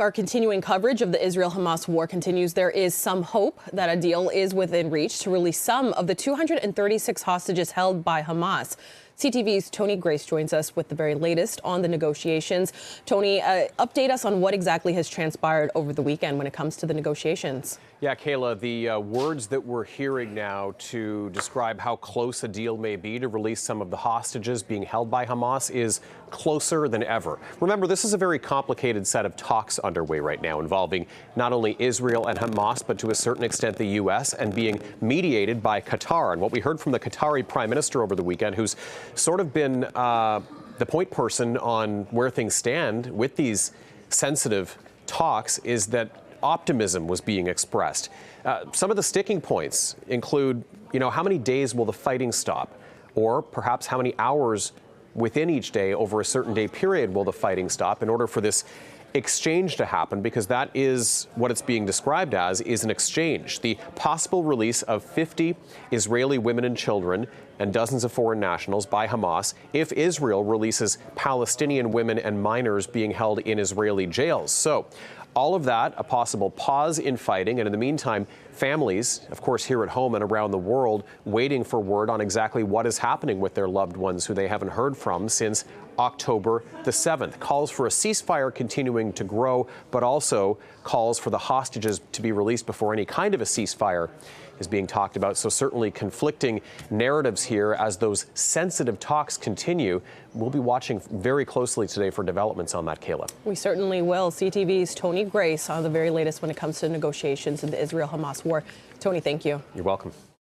Our continuing coverage of the Israel-Hamas war continues. There is some hope that a deal is within reach to release some of the 236 hostages held by Hamas. CTV's Tony Grace joins us with the very latest on the negotiations. Tony, update us on what exactly has transpired over the weekend when it comes to the negotiations. Yeah, Kayla, the words that we're hearing now to describe how close a deal may be to release some of the hostages being held by Hamas is closer than ever. Remember, this is a very complicated set of talks underway right now involving not only Israel and Hamas, but to a certain extent the U.S. and being mediated by Qatar. And what we heard from the Qatari Prime Minister over the weekend, who's sort of been the point person on where things stand with these sensitive talks, is that optimism was being expressed. Some of the sticking points include, how many days will the fighting stop? Or perhaps how many hours within each day over a certain day period will the fighting stop in order for this exchange to happen, because that is what it's being described as, is an exchange. The possible release of 50 Israeli women and children and dozens of foreign nationals by Hamas if Israel releases Palestinian women and minors being held in Israeli jails. So all of that, a possible pause in fighting, and in the meantime, families, of course, here at home and around the world, waiting for word on exactly what is happening with their loved ones who they haven't heard from since October the 7th. Calls for a ceasefire continuing to grow, but also calls for the hostages to be released before any kind of a ceasefire is being talked about. So certainly conflicting narratives here as those sensitive talks continue. We'll be watching very closely today for developments on that, Kayla. We certainly will. CTV's Tony Grace on the very latest when it comes to negotiations in the Israel-Hamas war. Tony, thank you. You're welcome.